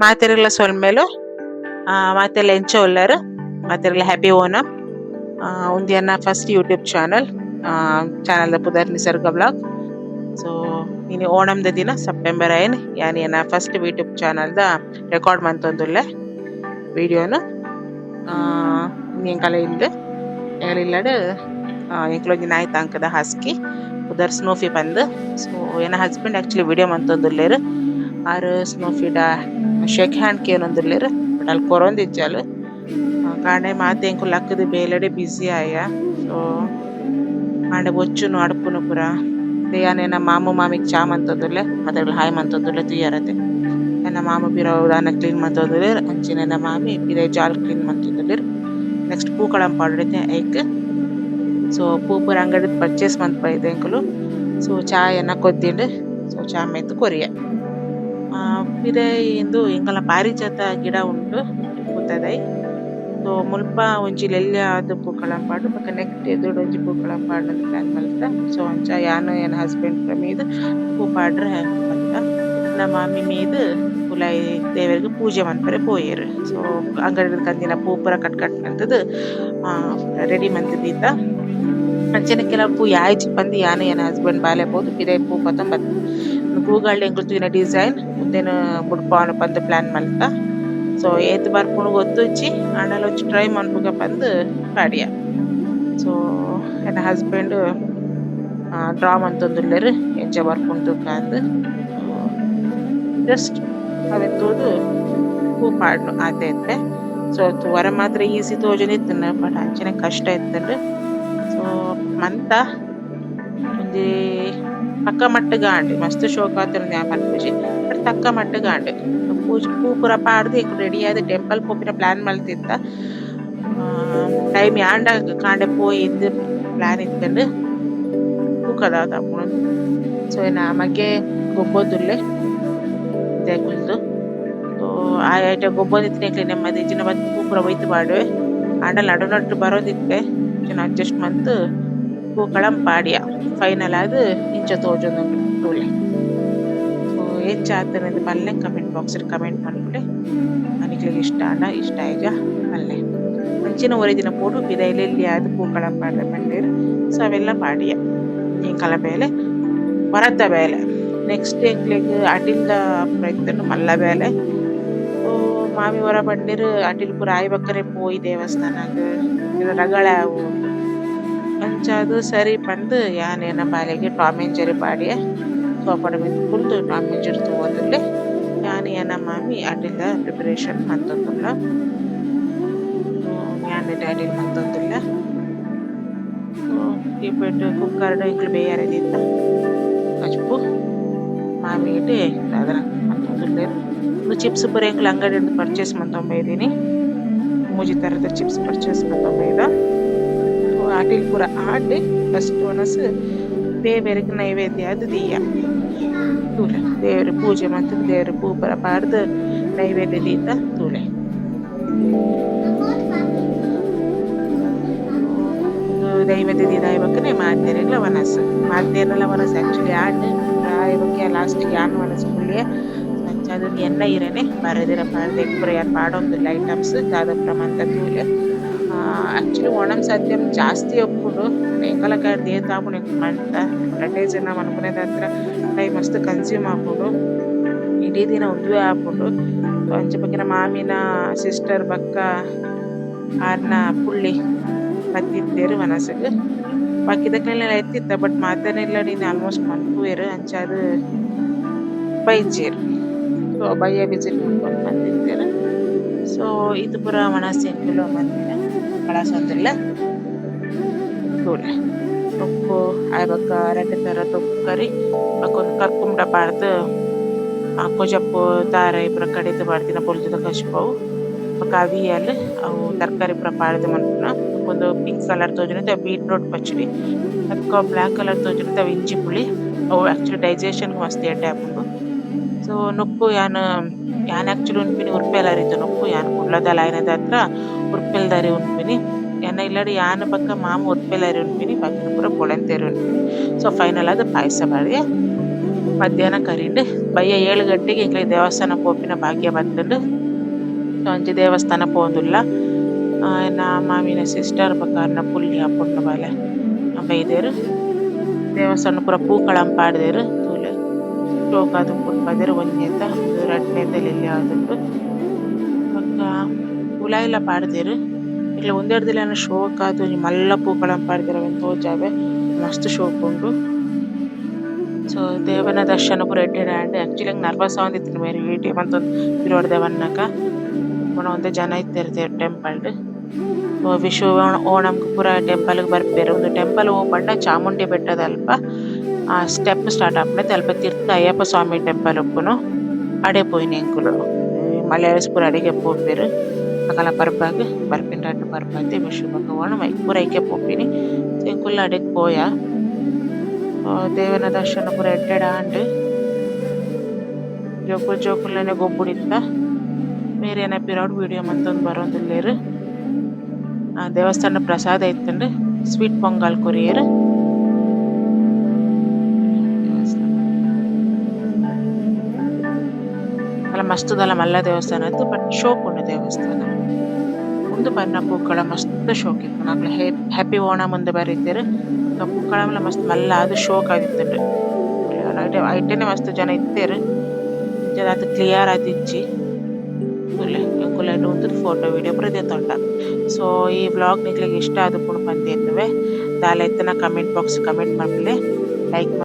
ಮಾತೆರೆಗ್ಲ ಸೊಲ್ಮೆಲು ಮಾತೆಲ್ಲ ಎಂಚ ಉಳ್ಳಾರು ಮಾತೆರೆಗ್ಲ ಹ್ಯಾಪಿ ಓಣಂ. ಉಂದಿಯನ್ನ ಫಸ್ಟ್ ಯೂಟ್ಯೂಬ್ ಚಾನಲ್ ಪುದರ್ ನಿಸರ್ಗ ಬ್ಲಾಗ್. ಸೊ ಇನಿ ಓಣಂದ ದಿನ ಸೆಪ್ಟೆಂಬರ್ ಐನ್ ಯಾನಿಯನ ಫಸ್ಟ್ ಯೂಟ್ಯೂಬ್ ಚಾನಲ್ದ ರೆಕಾರ್ಡ್ ಮಂತೊಂದುಲ್ಲೆ ವಿಡಿಯೋನು ಎಂಕಲ ಇಲ್ದು ಎಂಕಲಿಲ್ಲಡ್ ಎಂಕ್ಲೊಂಜಿ ನಾಯಿ ತಾಂಕದ ಹಸ್ಕಿ ಉದರ್ ಸ್ನೋಫಿ ಪಂದ್. ಸೊ ಎನ್ನ ಹಸ್ಬೆಂಡ್ ಆಕ್ಚುಲಿ ವಿಡಿಯೋ ಮಂತೊಂದುಲ್ಲೆರ್ ಆರು ಸ್ನೋಫಿಡ ಶೇಕ್ ಹ್ಯಾಂಡ್ ಕೇನೊಂದುಲ್ಲೆರ್ ಬಟ್ ಅಲ್ಲಿ ಕೊರೊಂದಿಜ್ಜಲ್ ಕಾಂಡೆ ಮಾತೆ ಎಂಕು ಲಕ್ಕದ ಬೇಲೆಡೆ ಬ್ಯುಸಿ ಆಯ. ಸೊ ಕಾಂಡೆ ಬೊಚ್ಚುನು ಅಡುಪುನು ಪುರ ಯಾನೆನ ಮಾಮು ಮಾಮಿಗ್ ಚಾ ಮಂತೊಂದುಲ್ಲೆ ಮತ್ತೆ ಹಾಯ್ ಮಂತೊಂದುಲ್ಲೆ ತುಯ್ಯರತೆ. ಎನ್ನ ಮಾಮ ಪಿರವು ದಾನ ಕ್ಲೀನ್ ಮಂತೊಂದುಲ್ಲೆರ್ ಅಂಚಿನ ಎನ್ನ ಮಾಮಿ ಪಿರೈ ಜಾಲ್ ಕ್ಲೀನ್ ಮಂತೊಂದುಲ್ಲೆರ್. ನೆಕ್ಸ್ಟ್ ಪೂಕಳಂ ಪಾಡುಡೆತೆ ಐಕ್. ಸೊ ಪೂ ಪೂರ ಅಂಗಡಿ ಪರ್ಚೇಸ್ ಮಂತ್ಪೈದೆ ಎಂಕುಲು. ಸೊ ಚಾ ಎನ್ನ ಕೊದ್ದಿಂಡ್. ಸೊ ಚಾ ಮೆತ್ತು ಕೊರಿಯ ಪಿರೈ ಇಂದು ಎಂಕಲ್ನ ಪಾರಿಜಾತ ಗಿಡ ಉಂಟು ಪೂತದೈ. ಸೊ ಮುಲ್ಪ ಒಂಜಿ ಲೆಲ್ಯ ಆದ್ ಪೂಕಳಂ ಪಾಡು ಬೊಕ ನೆಕ್ಸ್ಟ್ ಎದುರುಡು ಒಂಜಿ ಪೂಕಳಂ ಪಾಡ್ನ ಪ್ಲಾನ್ ಮಲ್ತ. ಸೊ ಅಂಚ ಯಾನ್ ಎನ್ನ ಹಸ್ಬೆಂಡ್ ಮೀದ್ ಪೂ ಪಾಡ್ರೆ ಮಲ್ತ. ನಮ್ಮ ಮಾಮಿ ಮೀದ್ ಕುಲೈ ದೇವರಿಗೆ ಪೂಜೆ ಮನ್ಪರೆ ಪೋಯೆರ್. ಸೊ ಅಂಗಡಿ ಕಂದಿನ ಪೂ ಪೂರ ಕಟ್ ಮಂತದ್ ರೆಡಿ ಮಂತದೀತ ಅಂಚನೆ ಕೆಲವು ಪೂ ಯಾಯ್ಚಿ ಪಂದ್ ಯಾನೆ ಎನ್ನ ಹಸ್ಬೆಂಡ್ ಬಾಲೆ ಪೋದು ಪಿರೈ ಪೂ ಪತಂ ಬತ್ ಗೂಗಲ್ ಎಂಕುಲು ತೂಯಿನ ಡಿಸೈನ್ ಮುದ್ದೇನು ಬುಡ್ಪಾವನ ಪಂದ್ ಪ್ಲಾನ್ ಮಲ್ತ. ಸೊ ಏತ್ ಬರ್ಪುನು ಗೊತ್ತುಜ್ಜಿ ಆಂಡಲ ಒಂಜಿ ಟ್ರೈ ಮನ್ಪುಗ ಪಂದ್ ಪಾಡಿಯ. ಸೊ ಎನ್ನ ಹಸ್ಬೆಂಡ್ ಡ್ರಾ ಮಂತೊಂದುಲ್ಲೆರ್ ಎಂಚ ಬರ್ಪುಂಡು ತುಕ್ಕ ಅಂದ್. ಜಸ್ಟ್ ಅವೆನ್ ತೂದು ಪೂ ಪಾಡ್ನು ಆತೆ ಇತ್ತೆ. ಸೊ ವರ ಮಾತ್ರ ಈಸಿ ತೋಜುನಿತ್ತುಂಡು ಬಟ್ ಅಂಚನೆ ಕಷ್ಟ ಇತ್ತುಂಡು. ಸೊ ಮಂತ ಒಂಜಿ ಪಕ್ಕ ಮಟ್ಟಗ್ ಆಂಡ್ ಮಸ್ತ್ ಶೋಕ್ ಆತುಂಡು ನ್ಯಾಯ ಮನ್ಪುಜಿ ಬಟ್ ತಕ್ಕ ಮಟ್ಟಗ್ ಆಂಡ್ ಪೂ ಪೂರ ಪಾಡ್ದು ಎಂಕ್ ರೆಡಿ ಆದ್ ಟೆಂಪಲ್ ಪೋಪಿನ ಪ್ಲಾನ್ ಮಲ್ತಿತ್ತ. ಟೈಮ್ ಯಾಂಡ ಕಾಂಡೆ ಪೋಯಿ ಇದ್ದ್ ಪ್ಲಾನ್ ಇತ್ತುಂಡು ತೂಕದಾದ ಆಪುಂಡು. ಸೊ ಎನ್ನ ಮಗೆ ಗೊಬ್ಬೊಂದುಲ್ಲೆ ಇತ್ತೆ ಕುಲ್ದು. ಸೊ ಆ ಐಟ ಗೊಬ್ಬೊಂದಿತ್ತಿನ ಎಂಕ್ಲೆ ನೆಮ್ಮದಿ ಇಜ್ಜಿನ ಬತ್ತ್ ಪೂ ಪೂರ ಒಯ್ತು ಪಾಡುವೆ ಆಂಡಲ ನಡುನಟ್ಟು ಬರೋದಿತ್ತೆ ಇಜ್ಜಿನ ಅಡ್ಜಸ್ಟ್ ಮಂತ್ ಪೂಕಳಂ ಪಾಡಿಯ ಫೈನಲ್ ಆದ್ ಇಂಚ ತೋಜೊಂದುಂಡು ತೂಲೆ. ಸೊ ಎಂಚ ಆತುಂಡು ಪಲ್ಲೆ ಕಮೆಂಟ್ ಬಾಕ್ಸ್ ಕಮೆಂಟ್ ಮನ್ಪುಲೆ. ಅನಿಕ್ಲೆಗ್ ಇಷ್ಟ ಆಂಡ ಇಷ್ಟ ಆಯ್ಗ ಪಲ್ಲೆ ಅಂಚಿನ ಒರಿಜಿನ ಪೋಡು ಪಿರೈಲ್ ಎಲ್ಲಿ ಆದ್ ಪೂಕಳಂ ಪಾಡ್ರೆ ಪಂಡೇರ್. ಸೊ ಅವೆಲ್ಲ ಪಾಡಿಯ ಎಂಕಲ ಬೇಲೆ ವರದ್ದ ಬೇಲೆ. ನೆಕ್ಸ್ಟ್ ಎಂಕ್ಲೆಗ್ ಅಟಿಲ್ದ ಪ್ರಯತ್ನ ಮಲ್ಲ ಬೇಲೆ. ಸೊ ಮಾಮಿ ವರ ಪಂಡೇರ್ ಅಟಿಲ್ ಪೂರ ಆಯ್ ಬಕ್ಕರೆ ಪೋಯಿ ದೇವಸ್ಥಾನಗ್ ರಗಳ ಆವು ಅಂಚಾದು ಸರಿ ಪಂದ್ ಯಾನ್ ಎನ್ನ ಬಾಲೆಗೆ ಟಾಮ್ ಅಂಡ್ ಜೆರ್ರಿ ಪಾಡಿಯ. ಸೊ ಅಪಡ ಮಿತ್ತ್ ಕುಲ್ದು ಟಾಮ್ ಅಂಡ್ ಜೆರ್ರಿ ತೂವೊಂದುಲ್ಲೆ ಯಾನ್ ಎನ್ನ ಮಾಮಿ ಅಟಿಲ್ದ ಪ್ರಿಪರೇಷನ್ ಮಂತೊಂದುಲ್ಲ. ಯಾನ್ ಅಟಿಲ್ ಮಂತೊಂದುಲ್ಲ. ಸೊ ಕೀಪೆಟ್ ಕುಕ್ಕರ್ಡ್ ಎಂಕ್ಲು ಬೇಯರೆ ದೀತ ಕಚ್ಪು ಮಾಮಿ ಇಟ್ಟು ಅದರ ಮಂತೊಂದುಲ್ಲೆರ್. ಚಿಪ್ಸ್ ಪೂರ ಎಂಕ್ಲು ಅಂಗಡಿಡ್ ಪರ್ಚೇಸ್ ಮಂತೊಂಬೈದೀನಿ. ಮೂಜಿ ತರದ ಚಿಪ್ಸ್ ಪರ್ಚೇಸ್ ಮಂತೊಂಬೈದ. ಅಟಿಲ್ ಪೂರ ಆಡ್ ಫಸ್ಟ್ ಒನಸ್ ದೇವೆರ್ಗ್ ನೈವೇದ್ಯ ಆದ್ ದೀಯ ತೂಲೆ ದೇವ್ರ ಪೂಜೆ ಮಂತ್ ದೇವ್ರ ಪೂ ಪೂರ ಪಾಡ್ದ್ ನೈವೇದ್ಯ ದೀತ ತೂಲೆ. ನೈವೇದ್ಯ ದೀದ ಆಯ್ಬಕ್ಕನೆ ಮಾತೆರೆಗ್ಲ ವನಸ್ ಮಾತೆರ್ನಲ ವನಸ್ ಆಕ್ಚುಲಿ ಆಡ್ ಆಯ್ಬಕ್ಕೆ ಲಾಸ್ಟಿಗೆ ಯಾನ್ ವನಸ್ ಫುಲ್ಲಿಯೇ ಅಂಚಾದ್ ಎನ್ನ ಇರೆನೆ ಬರದಿರ ಪಾಡ್ದೆ ಪೂರ ಯಾನ್ ಪಾಡೊಂದುಲ್ಲ ಐಟಮ್ಸ್ ದಾದ ಮಂತ ತೂಲೆ. ಆಕ್ಚುಲಿ ಓಣಂ ಸದ್ಯಂ ಜಾಸ್ತಿ ಒಪ್ಪುಂಡು ಎಂಕಲ ಕಾಯ್ಡ್ ದೇತ್ ಆಪುಂಡು ಎಂಕ್ ಮಂತ ಅಡ್ವರ್ಟೈಸ್ ಎನ್ನ ಮನ್ಪುನೆದ ಹತ್ರ ಟೈಮ್ ಮಸ್ತ್ ಕನ್ಸ್ಯೂಮ್ ಆಪುಂಡು ಇಡೀ ದಿನ ಉಂದುವೆ ಆಪುಂಡು. ಸೊ ಅಂಚ ಬಕ್ಕಿನ ಮಾಮಿನ ಸಿಸ್ಟರ್ ಬಕ್ಕ ಆರ್ನ ಪುಳ್ಳಿ ಬತ್ತಿತ್ತೇರು ವನಸ್ಗ್ ಬಾಕಿದಕ್ಲೆಲ್ಲ ಎತ್ತಿತ್ತ ಬಟ್ ಮಾತನೆಲ್ಲ ನೀನು ಆಲ್ಮೋಸ್ಟ್ ಮನ್ಪುವೆರ್ ಅಂಚಾದ್ ಬೈಜೇರ್. ಸೊ ಬಯ್ಯ ವಿಸಿಟ್ ಮಾಡ್ಕೊಂಡು ಬಂದಿದ್ದೇರು. ಸೊ ಇದು ಪೂರ ವನಸ್ ಎಂಕುಲು ಮಂದಿನ ಬಳಸೊಂದುಲ್ಲ ತೂಲೆ. ತೊಕ್ಕು ಆಯ್ಬಕ್ಕ ರೆಡ್ಡ್ ತರ ತೊಕ್ಕು ಕರಿ ಬಕ್ಕೊಂದು ಕರ್ಕುಂಡ ಪಾಡ್ದ್ ಕೊಜಪ್ಪು ತಾರೈ ಪೂರ ಕಡೆದ್ ಪಾಡ್ದಿನ ಪೊಲ್ತುದ ಕಚ್ಪವು ಬೊಕ ಅವಿಯಲ್ ಅವು ತರಕಾರಿ ಪೂರ ಪಾಡ್ದ್ ಮನ್ಪುನ. ಒಂದು ಪಿಂಕ್ ಕಲರ್ ತೋಜುಂಡು ಬೀಟ್ರೂಟ್ ಪಚ್ಚಡಿ ಅದ್ಕ ಬ್ಲಾಕ್ ಕಲರ್ ತೋಜುಂಡು ಅವು ಇಂಚಿ ಪುಳಿ ಅವು ಆಕ್ಚುಲಿ ಡೈಜೆಷನ್ ಮಸ್ತ್ ಎಡ್ಡೆ ಆಪುಂಡು. ಸೊ ನೊಕ್ಕು ಯಾನ್ ಆಕ್ಚುಲಿ ಉನ್ಪಿನಿ ಉರ್ಪೆಲರಿತು ನೊಕ್ಕು ಯಾನ್ ಕುಡ್ಲದ ಲಾಯ್ನದ ಹತ್ರ ಉರ್ಪೆಲ್ದರಿ ಉನ್ಪಿನಿ ಎನ್ನ ಇಲ್ಲಡ್ ಯಾನ್ ಬಕ್ಕ ಮಾಮ ಉರ್ಪೆಲರಿ ಉನ್ಪಿನಿ ಬಾಕಿನ ಪೂರ ಪೊಳೆಂತೆರಿ ಉನ್ಪಿನಿ. ಸೊ ಫೈನಲ್ ಆದ್ ಪಾಯಸ ಬಾಡಿಯ ಮಧ್ಯಾಹ್ನ ಕರಿಂಡ್ ಬಯ್ಯ 7 ಗಂಟೆಗೆ ಇಂಕ್ಲೆ ದೇವಸ್ಥಾನ ಪೋಪಿನ ಭಾಗ್ಯ ಬತ್ತುಂಡು. ಸೊ ಅಂಚಿ ದೇವಸ್ಥಾನ ಪೋಂದುಲ್ಲ. ನಾ ಮಾಮಿನ ಸಿಸ್ಟರ್ ಬಕಾರ್ನ ಪುಲ್ಯ ಪುಂಡು ಬಾಲೆ ಬೈದೆರ್ ದೇವಸ್ಥಾನ ಪೂರ ಪೂಕಳಂ ಪಾಡ್ದೆರ್ ತೂಲೆ ಶೋಕ್ ಅದು ಪುಡ್ಪದೆರ್ ಒಂಜೇತ ಒಂದು ರಡ್ನೇತಲ್ ಇಲ್ಲಿ ಆದುಂಡು ಬೊಕ್ಕ ಉಲಾಯಿಲ ಪಾಡ್ದೆರ್ ಇಟ್ಲ ಒಂದೆರಡು ದಿನ ಶೋಕ್ ಆದು ಒಂಜಿ ಮಲ್ಲ ಪೂಕಳಂ ಪಾಡ್ದೆರ್ ಅವೆನ್ ತೋಜಾವೆ ಮಸ್ತ್ ಶೋಕ್ ಉಂಡು. ಸೊ ದೇವನ ದರ್ಶನ ಪೂರ ಎಡ್ಡೆಡ ಆಂಡ್ ಆಕ್ಚುಲಿ ನರ್ವಸ್ ಆವೊಂದಿತ್ತಿನ ಮೇರೆ ವಿಡಿಯೋ ಮಂತೊಂದು ಪಿರೋಡ್ ದೇವನ್ನಕ ಪುನ ಒಂತೆ ಜನ ಇತ್ತೆರ್ ಟೆಂಪಲ್ಡ್. ವಿಶು ಓಣಂಗ್ ಪೂರ ಟೆಂಪಲ್ ಬರ್ಪೆರ್ ಒಂದು ಟೆಂಪಲ್ ಓಪಂಡ ಚಾಮುಂಡಿ ಬೆಟ್ಟದ ಅಲ್ಪ ಸ್ಟೆಪ್ ಸ್ಟಾರ್ಟ್ ಆಪುಂಡು ಅಲ್ಪ ತಿರ್ತ್ ಅಯ್ಯಪ್ಪ ಸ್ವಾಮಿ ಟೆಂಪಲ್ ಉಪ್ಪುನು ಅಡೆ ಪೋಯಿನಿ ಎಂಕುಲು ಮಲಯಾಳೀಸ್ ಪೂರ ಅಡಿಗೆ ಪೋಪೆರ್ ಅಕಲ ಪರ್ಪಾಗ್ ಬರ್ಪಿನ ರಡ್ಡ್ ಪರ್ಪಂತೆ ವಿಶು ಬೊಕ ಓಣಂ ಪೂರ ಐಕೆ ಪೋಪಿನಿ ಎಂಕುಲ್ಲ ಅಡೆಗ್ ಪೋಯ. ದೇವನ ದರ್ಶನ ಪೂರ ಎಡ್ಡೆಡ ಆಂಡ್ ಜೋಕುಲ್ ಜೋಕುಲ್ನೆ ಗೊಬ್ಬುಡಿತ್ತ ಬೇರೆ ಏನ ಪಿರೋಡ್ ವಿಡಿಯೋ ಮಂತೊಂದು ಬರೋಂದುಲ್ಲೆರ್. ದೇವಸ್ಥಾನ ಪ್ರಸಾದ ಇತ್ತಂಡು ಸ್ವೀಟ್ ಪೊಂಗಲ್ ಕೊರಿಯರ್ ಅಲ್ಲ ಮಸ್ತುದಲ್ಲ ಮಲ್ಲ ದೇವಸ್ಥಾನ ಇತ್ತು ಬಟ್ ಶೋಕ್ ಉಂಡು ದೇವಸ್ಥಾನ ಒಂದು ಬಣ್ಣ ಪೂಕಳ ಮಸ್ತ್ ಶೋಕ್ ಇತ್ತು ನಾಗ್ಲ ಹ್ಯಾಪಿ ಓಣಂ ಮುಂದೆ ಬರೀತೇರು ಪೂಕಳಂಲ ಮಸ್ತ್ ಮಲ್ಲ ಅದು ಶೋಕ್ ಆಗಿತ್ತುಂಡು ಐಟನೆ ಮಸ್ತ್ ಜನ ಇತ್ತೇರು ಅದು ಕ್ಲಿಯರ್ ಆದಿಜ್ಜಿ ಎಂಕುಲೈಟ್ ಒಂದು ಫೋಟೋ ವಿಡಿಯೋ ಪ್ರತಿ ತೊಂಡ. ಸೊ ಈ ವ್ಲಾಗ್ ನಿಕ್ಲಿಗೆ ಇಷ್ಟ ಆದು ಪುಣ ಪಂದ್ ಎನ್ನುವೆ ದಾಲ ಎತ್ತನ ಕಮೆಂಟ್ ಬಾಕ್ಸ್ ಕಮೆಂಟ್ ಮಲ್ಪಲೆ ಲೈಕ್